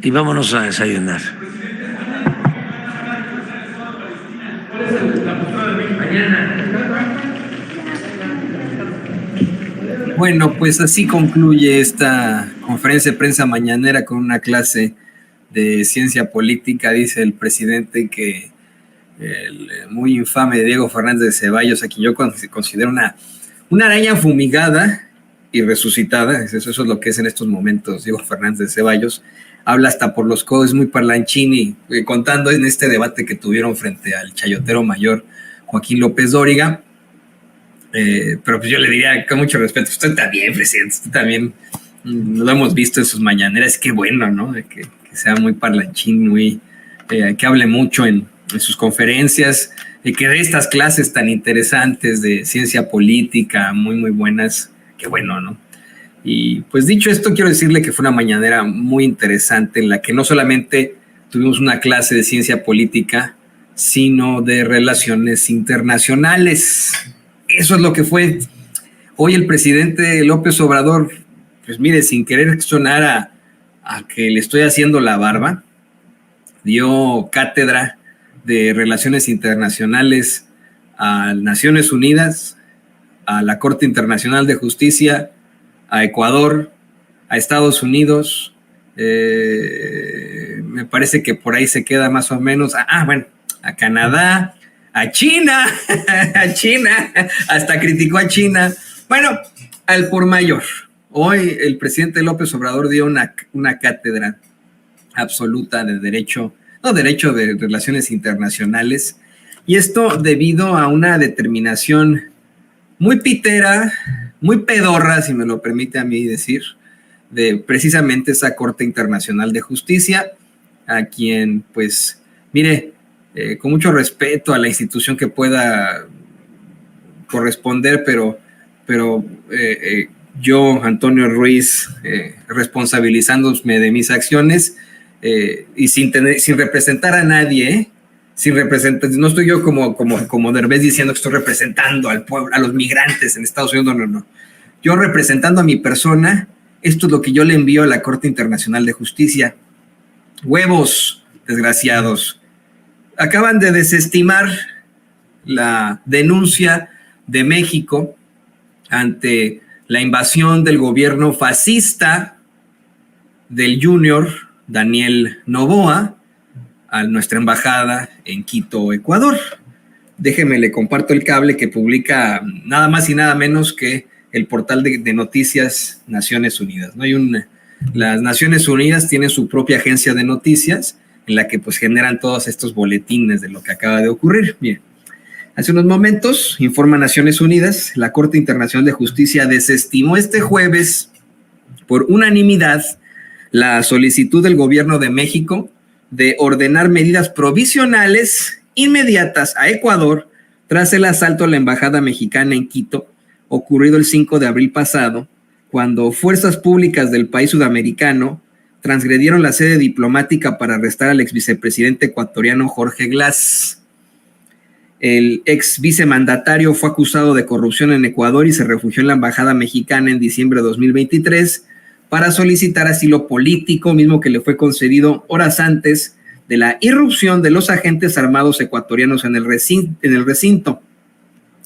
y vámonos a desayunar. Bueno, pues así concluye esta conferencia de prensa mañanera con una clase de ciencia política. Dice el presidente que el muy infame Diego Fernández de Ceballos, a quien yo considero una araña fumigada y resucitada, eso es lo que es en estos momentos Diego Fernández de Ceballos, habla hasta por los codos, muy parlanchini, contando en este debate que tuvieron frente al chayotero mayor Joaquín López Dóriga. Pero pues yo le diría con mucho respeto, usted también, presidente, usted también lo hemos visto en sus mañaneras, qué bueno, ¿no? Que sea muy parlanchín, que hable mucho en sus conferencias, que dé estas clases tan interesantes de ciencia política, muy, muy buenas, qué bueno, ¿no? Y pues dicho esto, quiero decirle que fue una mañanera muy interesante en la que no solamente tuvimos una clase de ciencia política, sino de relaciones internacionales. Eso es lo que fue. Hoy el presidente López Obrador, pues mire, sin querer sonar a que le estoy haciendo la barba, dio cátedra de relaciones internacionales a Naciones Unidas, a la Corte Internacional de Justicia, a Ecuador, a Estados Unidos, me parece que por ahí se queda más o menos, a Canadá, a China, hasta criticó a China. Bueno, al por mayor. Hoy el presidente López Obrador dio una cátedra absoluta de derecho de relaciones internacionales, y esto debido a una determinación muy pitera, muy pedorra, si me lo permite a mí decir, de precisamente esa Corte Internacional de Justicia, a quien, pues, mire, con mucho respeto a la institución que pueda corresponder, pero yo, Antonio Ruiz, responsabilizándome de mis acciones y sin representar a nadie, no estoy yo como Derbez diciendo que estoy representando al pueblo, a los migrantes en Estados Unidos, no. Yo representando a mi persona, esto es lo que yo le envío a la Corte Internacional de Justicia. Huevos, desgraciados. Acaban de desestimar la denuncia de México ante la invasión del gobierno fascista del Junior Daniel Noboa a nuestra embajada en Quito, Ecuador. Déjeme, le comparto el cable que publica nada más y nada menos que el portal de noticias Naciones Unidas, ¿no? Las Naciones Unidas tienen su propia agencia de noticias en la que pues generan todos estos boletines de lo que acaba de ocurrir. Bien, hace unos momentos, informa Naciones Unidas, la Corte Internacional de Justicia desestimó este jueves por unanimidad la solicitud del gobierno de México de ordenar medidas provisionales inmediatas a Ecuador tras el asalto a la embajada mexicana en Quito, ocurrido el 5 de abril pasado, cuando fuerzas públicas del país sudamericano transgredieron la sede diplomática para arrestar al ex vicepresidente ecuatoriano Jorge Glass. El ex vicemandatario fue acusado de corrupción en Ecuador y se refugió en la embajada mexicana en diciembre de 2023 para solicitar asilo político, mismo que le fue concedido horas antes de la irrupción de los agentes armados ecuatorianos en el recinto.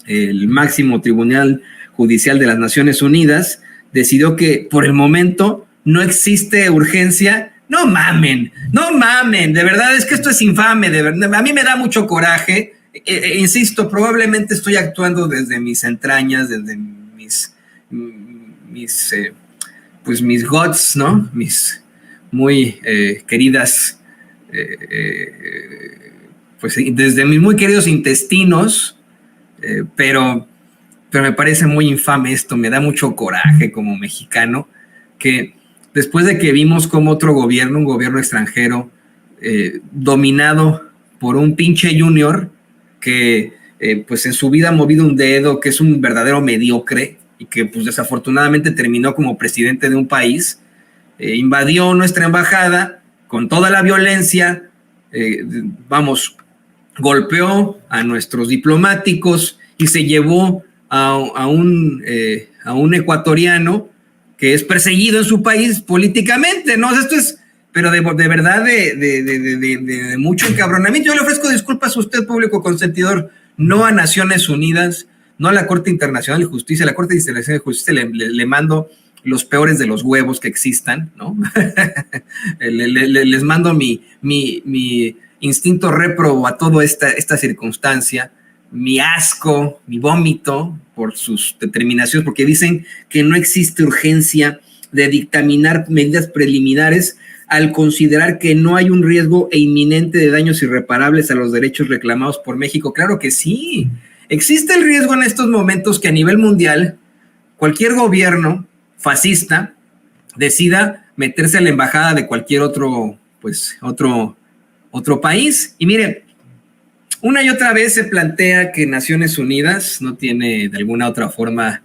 El máximo tribunal judicial de las Naciones Unidas decidió que por el momento no existe urgencia. No mamen, de verdad es que esto es infame, de verdad, a mí me da mucho coraje, insisto, probablemente estoy actuando desde mis entrañas, desde mis guts, ¿no? Mis muy queridas, pues desde mis muy queridos intestinos, pero me parece muy infame esto, me da mucho coraje como mexicano, que después de que vimos como otro gobierno, un gobierno extranjero, dominado por un pinche junior que pues en su vida ha movido un dedo, que es un verdadero mediocre y que pues desafortunadamente terminó como presidente de un país, invadió nuestra embajada con toda la violencia, golpeó a nuestros diplomáticos y se llevó a un ecuatoriano que es perseguido en su país políticamente, ¿no? Esto es pero de verdad de mucho encabronamiento. Yo le ofrezco disculpas a usted, público consentidor, no a Naciones Unidas, no a la Corte Internacional de Justicia. A la Corte Internacional de Justicia le mando los peores de los huevos que existan, ¿no? Les mando mi instinto réprobo a toda esta circunstancia, mi asco, mi vómito por sus determinaciones, porque dicen que no existe urgencia de dictaminar medidas preliminares al considerar que no hay un riesgo inminente de daños irreparables a los derechos reclamados por México. Claro que sí, existe el riesgo en estos momentos que a nivel mundial cualquier gobierno fascista decida meterse a la embajada de cualquier otro país. Y mire, una y otra vez se plantea que Naciones Unidas no tiene de alguna otra forma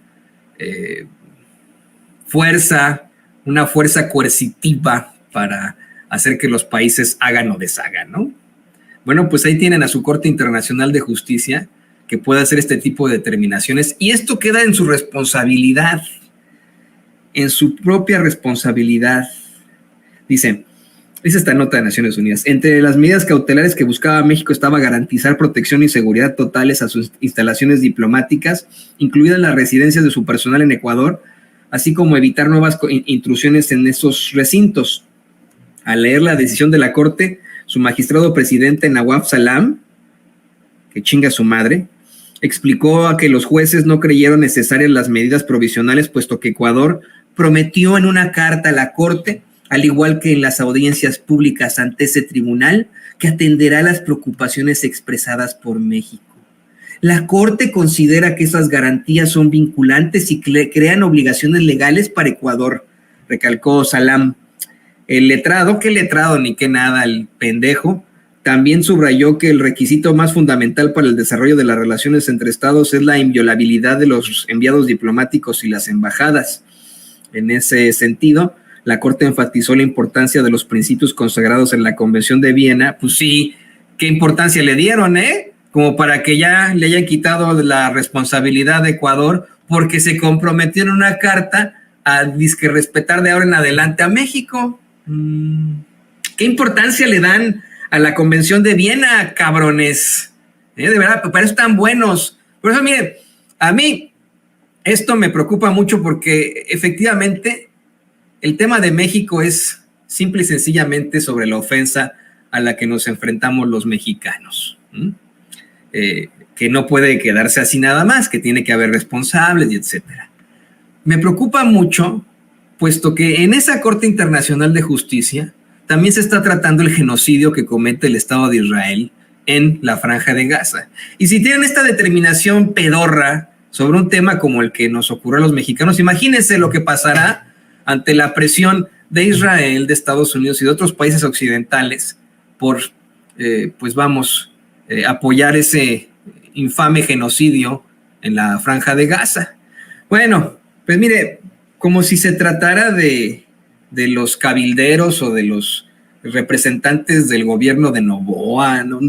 una fuerza coercitiva para hacer que los países hagan o deshagan, ¿no? Bueno, pues ahí tienen a su Corte Internacional de Justicia que puede hacer este tipo de determinaciones, y esto queda en su responsabilidad, en su propia responsabilidad. Dice esta nota de Naciones Unidas: entre las medidas cautelares que buscaba México estaba garantizar protección y seguridad totales a sus instalaciones diplomáticas, incluidas las residencias de su personal en Ecuador, así como evitar nuevas intrusiones en esos recintos. Al leer la decisión de la Corte, su magistrado presidente Nawaf Salam, que chinga su madre, explicó a que los jueces no creyeron necesarias las medidas provisionales, puesto que Ecuador prometió en una carta a la Corte, al igual que en las audiencias públicas ante ese tribunal, que atenderá las preocupaciones expresadas por México. La Corte considera que esas garantías son vinculantes y crean obligaciones legales para Ecuador, recalcó Salam. El letrado, qué letrado ni qué nada, el pendejo, también subrayó que el requisito más fundamental para el desarrollo de las relaciones entre estados es la inviolabilidad de los enviados diplomáticos y las embajadas. En ese sentido, la Corte enfatizó la importancia de los principios consagrados en la Convención de Viena. Pues sí, qué importancia le dieron, como para que ya le hayan quitado la responsabilidad de Ecuador, porque se comprometió en una carta a disque respetar de ahora en adelante a México. ¿Qué importancia le dan a la Convención de Viena, cabrones? De verdad, para eso están buenos. Por eso, mire, a mí esto me preocupa mucho, porque efectivamente el tema de México es simple y sencillamente sobre la ofensa a la que nos enfrentamos los mexicanos. Que no puede quedarse así nada más, que tiene que haber responsables y etcétera. Me preocupa mucho, puesto que en esa Corte Internacional de Justicia también se está tratando el genocidio que comete el Estado de Israel en la Franja de Gaza. Y si tienen esta determinación pedorra sobre un tema como el que nos ocurrió a los mexicanos, imagínense lo que pasará ante la presión de Israel, de Estados Unidos y de otros países occidentales por, apoyar ese infame genocidio en la Franja de Gaza. Bueno, pues mire, como si se tratara de los cabilderos o de los representantes del gobierno de Novoa. No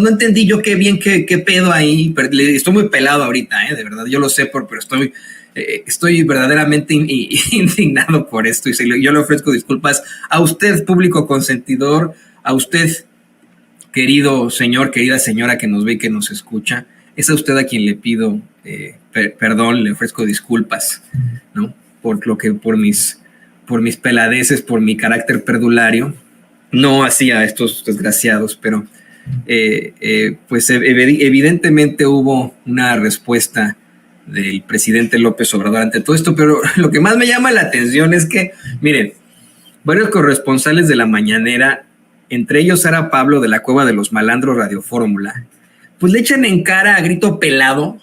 entendí yo qué pedo ahí. Estoy muy pelado ahorita, de verdad, yo lo sé, pero estoy verdaderamente indignado por esto, y yo le ofrezco disculpas a usted, público consentidor, a usted, querido señor, querida señora que nos ve y que nos escucha. Es a usted a quien le pido perdón, le ofrezco disculpas, ¿no? Por mis peladeces, por mi carácter perdulario, no hacía estos desgraciados, pero pues evidentemente hubo una respuesta del presidente López Obrador ante todo esto. Pero lo que más me llama la atención es que, miren, varios corresponsales de la mañanera, entre ellos Sara Pablo de la Cueva de los Malandros Radio Fórmula, pues le echan en cara a grito pelado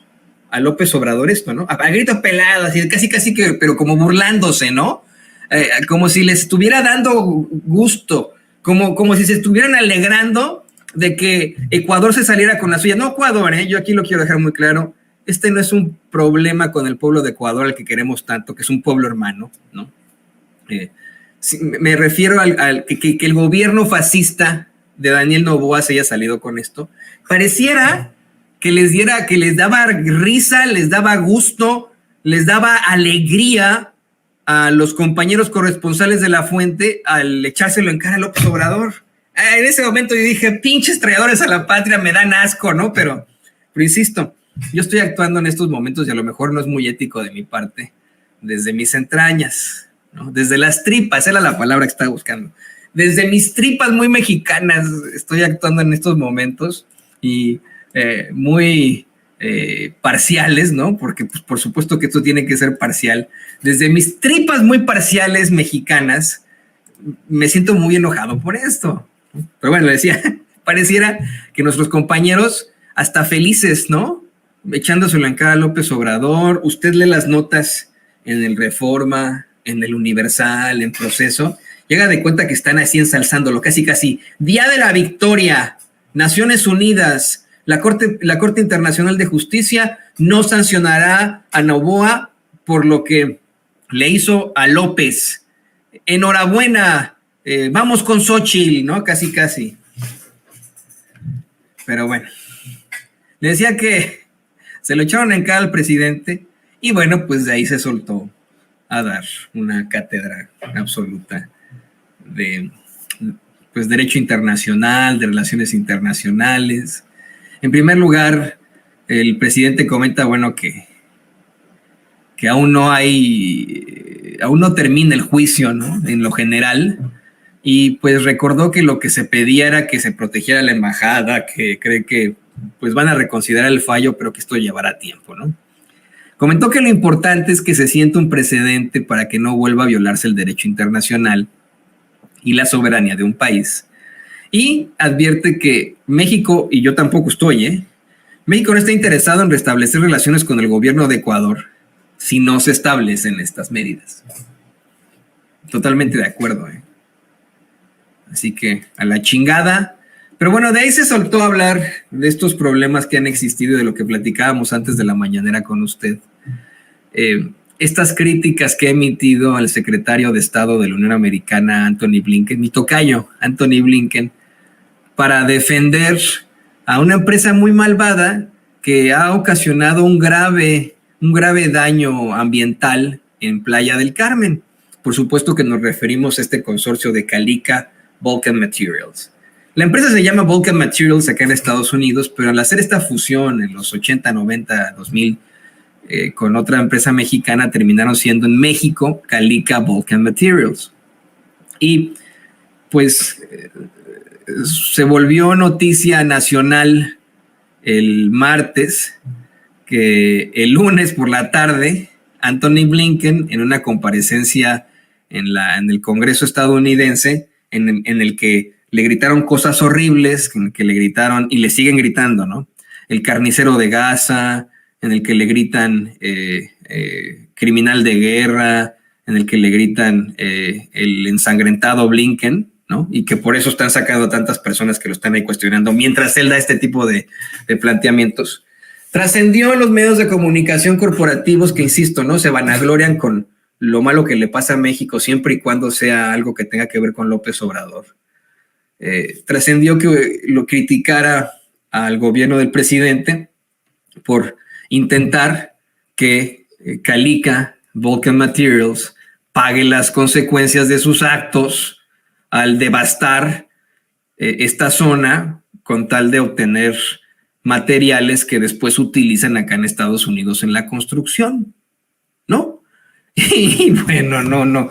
a López Obrador esto, ¿no? A grito pelado, así casi que, pero como burlándose, ¿no? Como si les estuviera dando gusto, como si se estuvieran alegrando de que Ecuador se saliera con la suya. No, Ecuador, yo aquí lo quiero dejar muy claro, este no es un problema con el pueblo de Ecuador, al que queremos tanto, que es un pueblo hermano, ¿no? Me refiero al que el gobierno fascista de Daniel Noboa se haya salido con esto. Pareciera que les daba risa, les daba gusto, les daba alegría a los compañeros corresponsales de La Fuente al echárselo en cara a López Obrador. En ese momento yo dije, pinches traidores a la patria, me dan asco, ¿no? Pero insisto, yo estoy actuando en estos momentos y a lo mejor no es muy ético de mi parte, desde mis entrañas, ¿no? Desde las tripas, era la palabra que estaba buscando. Desde mis tripas muy mexicanas estoy actuando en estos momentos y muy parciales, ¿no? Porque pues, por supuesto que esto tiene que ser parcial. Desde mis tripas muy parciales mexicanas me siento muy enojado por esto. Pero bueno, le decía, pareciera que nuestros compañeros hasta felices, ¿no? Echándoselo en cara a López Obrador. Usted lee las notas en el Reforma, en el Universal, en Proceso, llega de cuenta que están así ensalzándolo, casi casi. Día de la Victoria, Naciones Unidas, la Corte Internacional de Justicia no sancionará a Noboa por lo que le hizo a López. Enhorabuena, vamos con Xochitl, ¿no? Casi, casi. Pero bueno, le decía que se lo echaron en cara al presidente y bueno, pues de ahí se soltó a dar una cátedra absoluta de pues, derecho internacional, de relaciones internacionales. En primer lugar, el presidente comenta, bueno, que aún no termina el juicio, ¿no? En lo general, y pues recordó que lo que se pedía era que se protegiera la embajada, que cree que pues van a reconsiderar el fallo, pero que esto llevará tiempo, ¿no? Comentó que lo importante es que se sienta un precedente para que no vuelva a violarse el derecho internacional y la soberanía de un país. Y advierte que México, y yo tampoco estoy, México no está interesado en restablecer relaciones con el gobierno de Ecuador si no se establecen estas medidas. Totalmente de acuerdo, Así que a la chingada. Pero bueno, de ahí se soltó a hablar de estos problemas que han existido y de lo que platicábamos antes de la mañanera con usted. Estas críticas que ha emitido al secretario de Estado de la Unión Americana, Anthony Blinken, mi tocayo, Anthony Blinken, para defender a una empresa muy malvada que ha ocasionado un grave daño ambiental en Playa del Carmen. Por supuesto que nos referimos a este consorcio de Calica Vulcan Materials. La empresa se llama Vulcan Materials acá en Estados Unidos, pero al hacer esta fusión en los 80, 90, 2000 con otra empresa mexicana, terminaron siendo en México Calica Vulcan Materials. Y pues se volvió noticia nacional el martes que el lunes por la tarde Anthony Blinken, en una comparecencia en el Congreso estadounidense, en el que le gritaron cosas horribles, en el que le gritaron y le siguen gritando, ¿no? El carnicero de Gaza, en el que le gritan criminal de guerra, en el que le gritan el ensangrentado Blinken, ¿no? Y que por eso están sacando a tantas personas que lo están ahí cuestionando, mientras él da este tipo de planteamientos. Trascendió en los medios de comunicación corporativos que, insisto, ¿no? Se vanaglorian con lo malo que le pasa a México siempre y cuando sea algo que tenga que ver con López Obrador. Trascendió que lo criticara al gobierno del presidente por intentar que Calica Vulcan Materials pague las consecuencias de sus actos al devastar esta zona con tal de obtener materiales que después utilizan acá en Estados Unidos en la construcción, ¿no? Y bueno, no,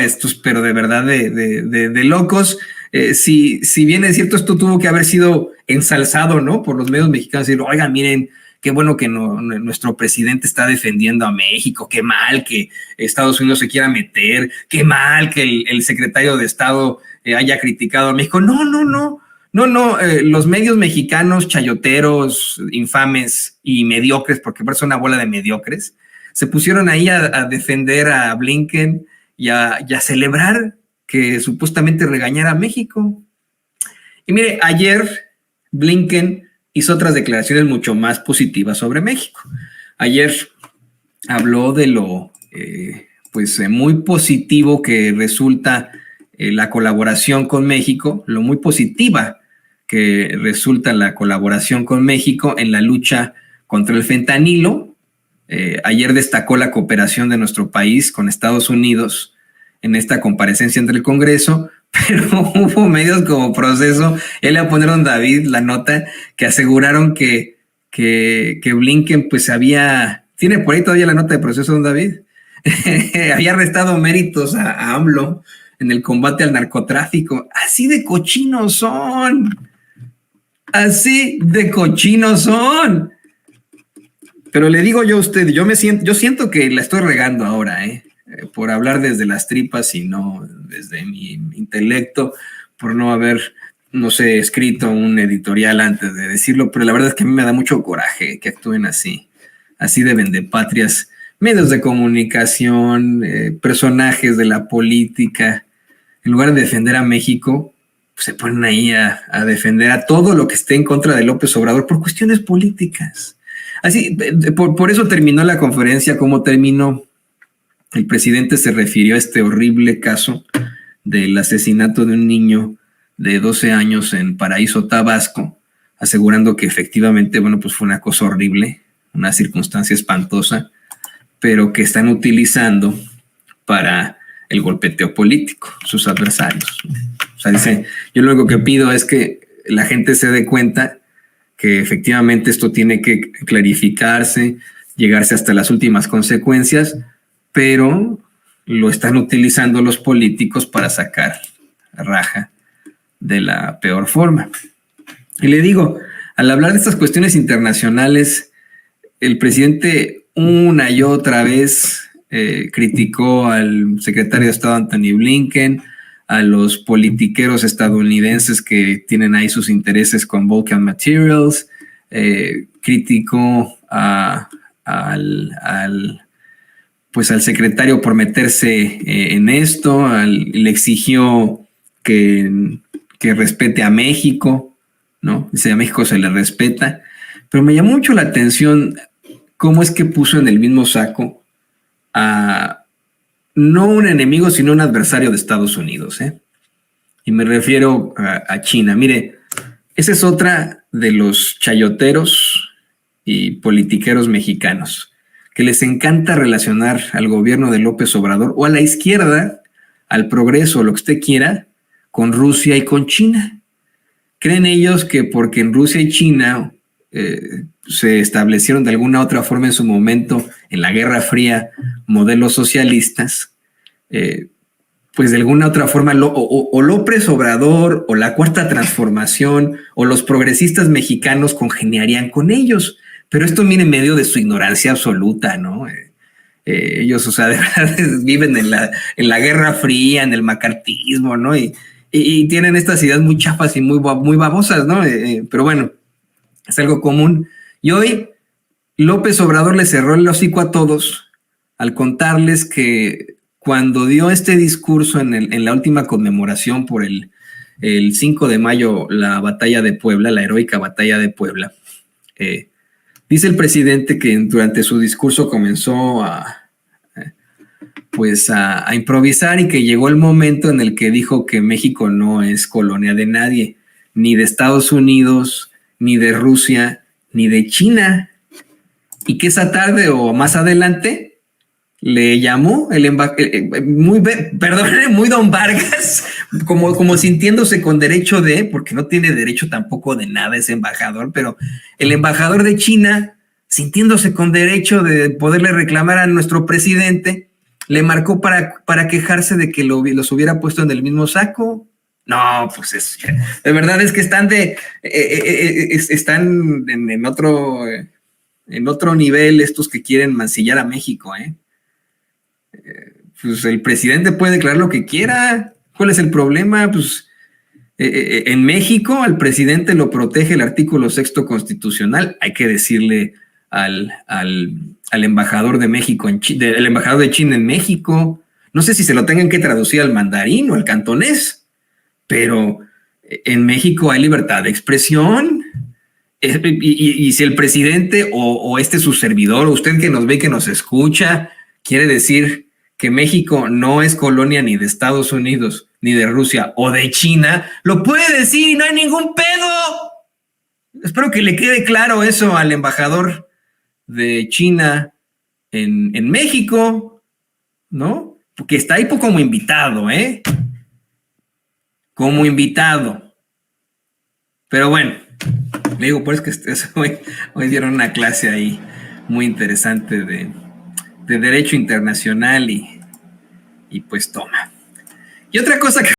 estos, pero de verdad de locos. Si bien es cierto, esto tuvo que haber sido ensalzado, ¿no? Por los medios mexicanos, decir, oigan, miren, qué bueno que nuestro presidente está defendiendo a México, qué mal que Estados Unidos se quiera meter, qué mal que el secretario de Estado haya criticado a México. No, los medios mexicanos chayoteros, infames y mediocres, porque parece una bola de mediocres, se pusieron ahí a defender a Blinken y a celebrar que supuestamente regañara a México. Y mire, ayer Blinken hizo otras declaraciones mucho más positivas sobre México. Ayer habló de lo muy positivo que resulta la colaboración con México, lo muy positiva que resulta la colaboración con México en la lucha contra el fentanilo, Ayer destacó la cooperación de nuestro país con Estados Unidos en esta comparecencia entre el Congreso, pero hubo medios como Proceso, él le ponieron David la nota, que aseguraron que Blinken pues tiene por ahí todavía la nota de Proceso, don David, había restado méritos a AMLO en el combate al narcotráfico. Así de cochinos son. Así de cochinos son. Pero le digo yo a usted, yo siento que la estoy regando ahora, por hablar desde las tripas y no desde mi intelecto, por no haber, no sé, escrito un editorial antes de decirlo, pero la verdad es que a mí me da mucho coraje que actúen así de vendepatrias, medios de comunicación, personajes de la política. En lugar de defender a México, pues se ponen ahí a defender a todo lo que esté en contra de López Obrador por cuestiones políticas. Así, por eso terminó la conferencia como terminó. El presidente se refirió a este horrible caso del asesinato de un niño de 12 años en Paraíso, Tabasco, asegurando que efectivamente, bueno, pues fue una cosa horrible, una circunstancia espantosa, pero que están utilizando para el golpeteo político, sus adversarios. O sea, dice, yo lo único que pido es que la gente se dé cuenta que efectivamente esto tiene que clarificarse, llegarse hasta las últimas consecuencias, pero lo están utilizando los políticos para sacar raja de la peor forma. Y le digo, al hablar de estas cuestiones internacionales, el presidente una y otra vez criticó al secretario de Estado Anthony Blinken, a los politiqueros estadounidenses que tienen ahí sus intereses con Vulcan Materials, criticó al secretario por meterse en esto, le exigió que respete a México, ¿no? Dice, a México se le respeta, pero me llamó mucho la atención cómo es que puso en el mismo saco a no un enemigo, sino un adversario de Estados Unidos, y me refiero a China. Mire, esa es otra de los chayoteros y politiqueros mexicanos, que les encanta relacionar al gobierno de López Obrador o a la izquierda, al progreso, lo que usted quiera, con Rusia y con China. Creen ellos que porque en Rusia y China se establecieron de alguna otra forma en su momento, en la Guerra Fría, modelos socialistas, pues de alguna otra forma o López Obrador o la Cuarta Transformación o los progresistas mexicanos congeniarían con ellos. Pero esto viene en medio de su ignorancia absoluta, ¿no? Ellos, o sea, de verdad viven en la Guerra Fría, en el macartismo, ¿no? Y tienen estas ideas muy chafas y muy babosas, ¿no? Pero bueno, es algo común. Y hoy López Obrador le cerró el hocico a todos al contarles que cuando dio este discurso en la última conmemoración por el 5 de mayo, la batalla de Puebla, la heroica batalla de Puebla, dice el presidente que durante su discurso comenzó a improvisar y que llegó el momento en el que dijo que México no es colonia de nadie, ni de Estados Unidos, ni de Rusia, ni de China, y que esa tarde o más adelante le llamó muy don Vargas, como sintiéndose con derecho de, porque no tiene derecho tampoco de nada ese embajador, pero el embajador de China, sintiéndose con derecho de poderle reclamar a nuestro presidente, le marcó para quejarse de que los hubiera puesto en el mismo saco. No, pues de verdad es que están en otro nivel estos que quieren mancillar a México, pues el presidente puede declarar lo que quiera. ¿Cuál es el problema? Pues en México al presidente lo protege el artículo 6º constitucional. Hay que decirle al embajador de México, el embajador de China en México, no sé si se lo tengan que traducir al mandarín o al cantonés, pero en México hay libertad de expresión. Y si el presidente o su servidor, o usted que nos ve, que nos escucha, quiere decir que México no es colonia ni de Estados Unidos, ni de Rusia o de China, lo puede decir y no hay ningún pedo. Espero que le quede claro eso al embajador de China en México, ¿no? Porque está ahí como invitado, ¿eh? Como invitado. Pero bueno, le digo, por eso que hoy dieron una clase ahí muy interesante de Derecho Internacional y pues toma. Y otra cosa que